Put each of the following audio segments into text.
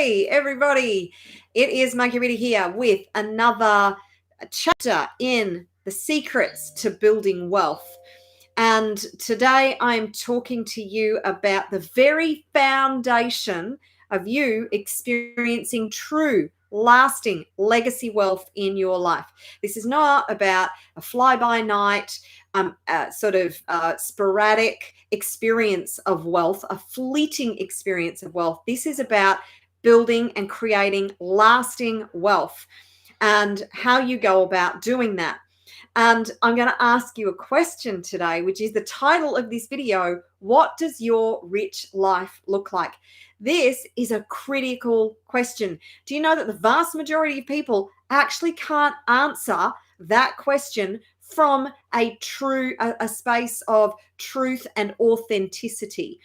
Hey, everybody. It is Marguerita here with another chapter in The Secrets to Building Wealth. And today I'm talking to you about the very foundation of you experiencing true, lasting legacy wealth in your life. This is not about a fly-by-night, sporadic experience of wealth, a fleeting experience of wealth. This is about building and creating lasting wealth and how you go about doing that. And I'm going to ask you a question today, which is the title of this video. What does your rich life look like? This is a critical question. Do you know that the vast majority of people actually can't answer that question from a space of truth and authenticity?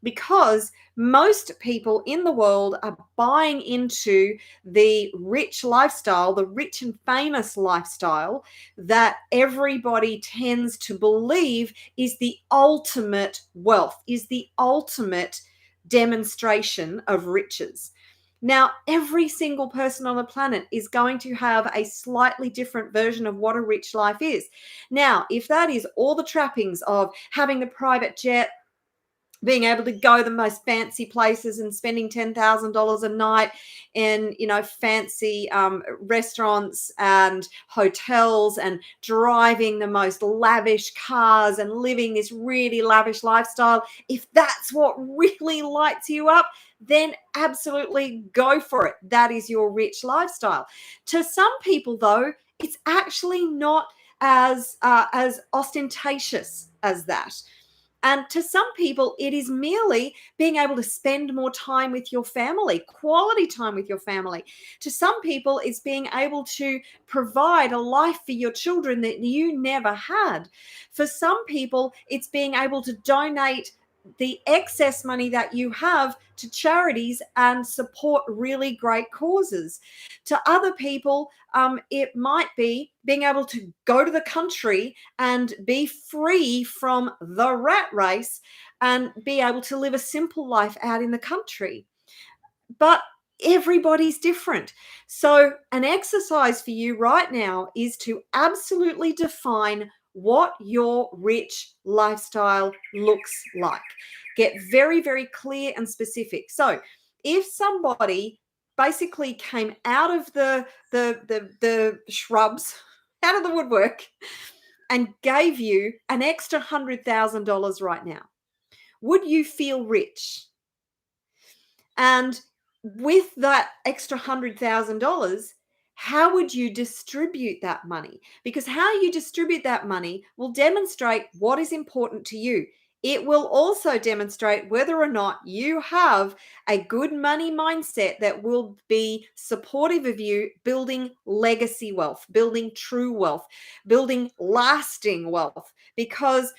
Because most people in the world are buying into the rich lifestyle, the rich and famous lifestyle that everybody tends to believe is the ultimate wealth, is the ultimate demonstration of riches. Now, every single person on the planet is going to have a slightly different version of what a rich life is. Now, if that is all the trappings of having the private jet, being able to go the most fancy places and spending $10,000 a night in, fancy restaurants and hotels and driving the most lavish cars and living this really lavish lifestyle, if that's what really lights you up, then absolutely go for it. That is your rich lifestyle. To some people, though, it's actually not as ostentatious as that. And to some people, it is merely being able to spend more time with your family, quality time with your family. To some people, it's being able to provide a life for your children that you never had. For some people, it's being able to donate the excess money that you have to charities and support really great causes. To other people, it might be being able to go to the country and be free from the rat race and be able to live a simple life out in the country. But everybody's different. So an exercise for you right now is to absolutely define what your rich lifestyle looks like. Get very, very clear and specific. So if somebody basically came out of the shrubs, out of the woodwork, and gave you an extra $100,000 right now, would you feel rich? And with that extra $100,000, how would you distribute that money? Because how you distribute that money will demonstrate what is important to you. It will also demonstrate whether or not you have a good money mindset that will be supportive of you building legacy wealth, building true wealth, building lasting wealth. Because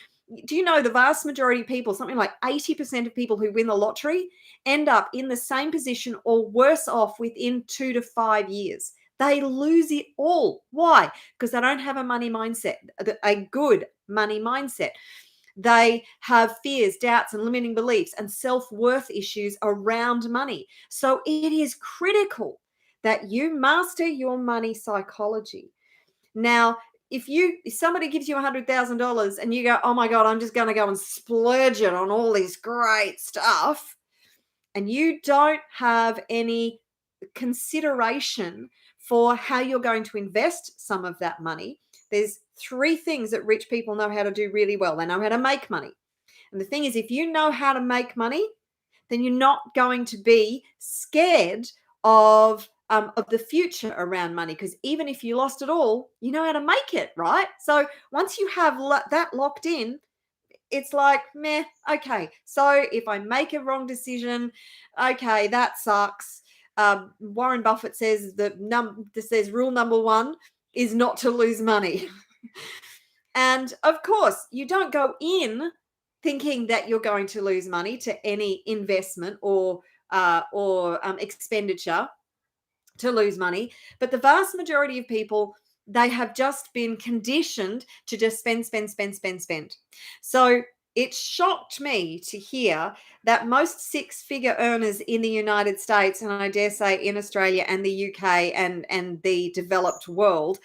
do you know the vast majority of people, something like 80% of people who win the lottery end up in the same position or worse off within 2 to 5 years. They lose it all. Why? Because they don't have a money mindset, a good money mindset. They have fears, doubts, and limiting beliefs and self-worth issues around money. So it is critical that you master your money psychology. Now, if somebody gives you $100,000 and you go, oh my God, I'm just going to go and splurge it on all this great stuff, and you don't have any consideration for how you're going to invest some of that money, there's 3 things that rich people know how to do really well. They know how to make money. And the thing is, if you know how to make money, then you're not going to be scared of the future around money, because even if you lost it all, you know how to make it, right? So once you have that locked in, it's like, meh, okay. So if I make a wrong decision, okay, that sucks. Warren Buffett says says rule number 1 is not to lose money. And of course, you don't go in thinking that you're going to lose money to any investment or expenditure to lose money. But the vast majority of people, they have just been conditioned to just spend. So it shocked me to hear that most six-figure earners in the United States, and I dare say in Australia and the UK and the developed world,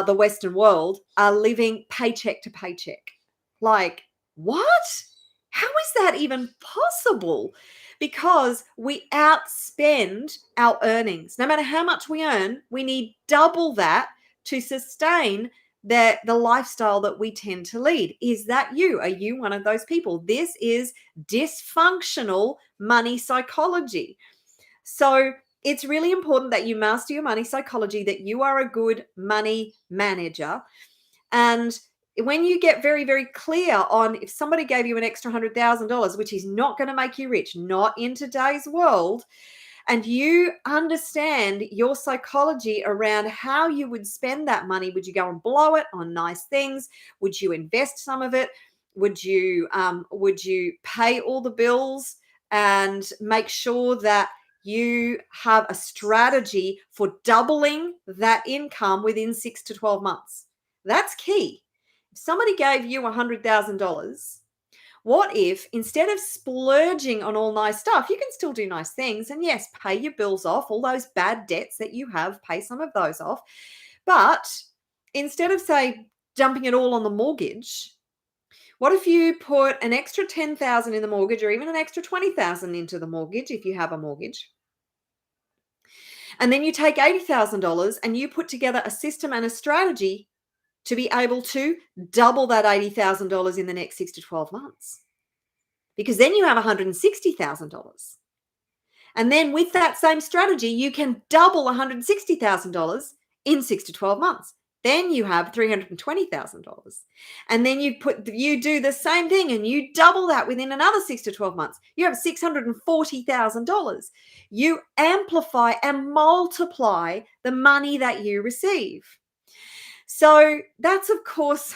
the Western world, are living paycheck to paycheck. Like, what? How is that even possible? Because we outspend our earnings. No matter how much we earn, we need double that to sustain the lifestyle that we tend to lead. Is that you? Are you one of those people? This is dysfunctional money psychology. So it's really important that you master your money psychology, that you are a good money manager. And when you get very, very clear on if somebody gave you an extra $100,000, which is not going to make you rich, not in today's world, and you understand your psychology around how you would spend that money, would you go and blow it on nice things? Would you invest some of it? Would you pay all the bills and make sure that you have a strategy for doubling that income within 6 to 12 months? That's key. If somebody gave you $100,000, what if instead of splurging on all nice stuff, you can still do nice things and yes, pay your bills off, all those bad debts that you have, pay some of those off. But instead of, say, dumping it all on the mortgage, what if you put an extra 10,000 in the mortgage, or even an extra 20,000 into the mortgage if you have a mortgage? And then you take $80,000 and you put together a system and a strategy to be able to double that $80,000 in the next 6 to 12 months. Because then you have $160,000. And then with that same strategy, you can double $160,000 in 6 to 12 months. Then you have $320,000. And then you do the same thing and you double that within another 6 to 12 months. You have $640,000. You amplify and multiply the money that you receive. So that's of course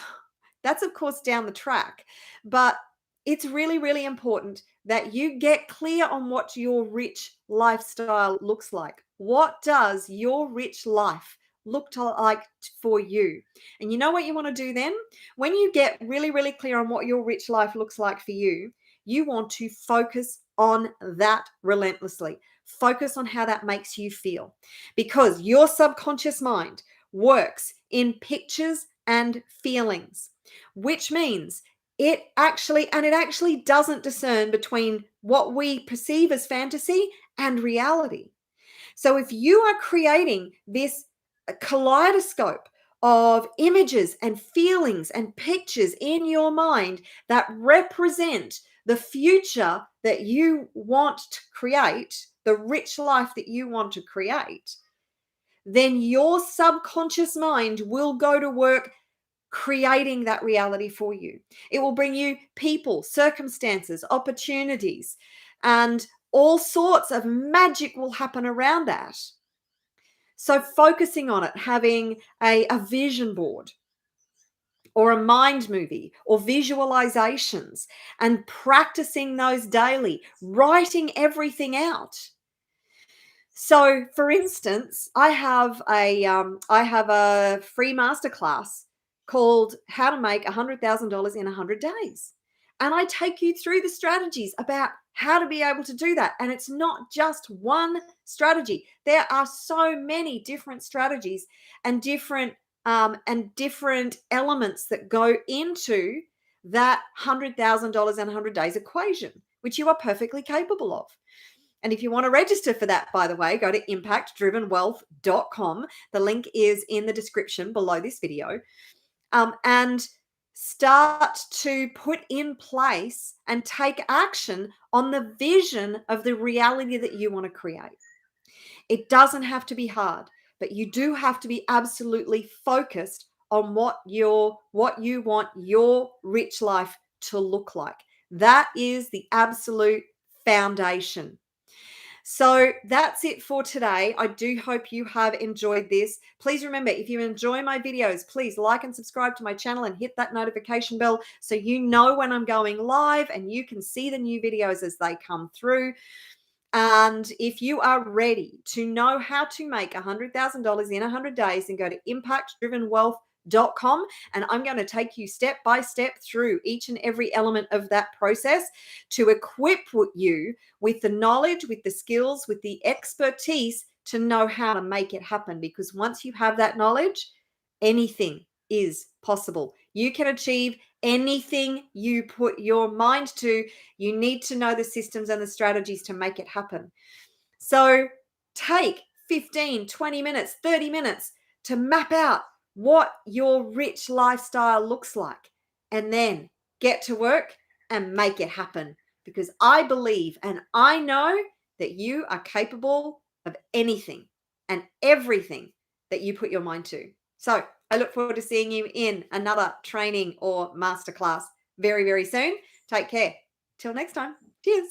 down the track, but it's really, really important that you get clear on what your rich lifestyle looks like. What does your rich life look like for you? And you know what you want to do then? When you get really, really clear on what your rich life looks like for you, you want to focus on that relentlessly. Focus on how that makes you feel, because your subconscious mind works in pictures and feelings, which means it actually doesn't discern between what we perceive as fantasy and reality. So if you are creating this kaleidoscope of images and feelings and pictures in your mind that represent the future that you want to create, the rich life that you want to create, then your subconscious mind will go to work creating that reality for you. It will bring you people, circumstances, opportunities, and all sorts of magic will happen around that. So focusing on it, having a vision board or a mind movie or visualizations and practicing those daily, writing everything out. So, for instance, I have a free masterclass called "How to Make $100,000 in 100 Days," and I take you through the strategies about how to be able to do that. And it's not just one strategy; there are so many different strategies and different elements that go into that $100,000 in 100 days equation, which you are perfectly capable of. And if you want to register for that, by the way, go to impactdrivenwealth.com. The link is in the description below this video. And start to put in place and take action on the vision of the reality that you want to create. It doesn't have to be hard, but you do have to be absolutely focused on what you want your rich life to look like. That is the absolute foundation. So that's it for today. I do hope you have enjoyed this. Please remember, if you enjoy my videos, please like and subscribe to my channel and hit that notification bell so you know when I'm going live and you can see the new videos as they come through. And if you are ready to know how to make $100,000 in 100 days, then go to impactdrivenwealth.com and I'm going to take you step by step through each and every element of that process to equip you with the knowledge, with the skills, with the expertise to know how to make it happen. Because once you have that knowledge, anything is possible. You can achieve anything you put your mind to. You need to know the systems and the strategies to make it happen. So take 15, 20 minutes, 30 minutes to map out what your rich lifestyle looks like, and then get to work and make it happen. Because I believe and I know that you are capable of anything and everything that you put your mind to. So I look forward to seeing you in another training or masterclass very, very soon. Take care. Till next time. Cheers.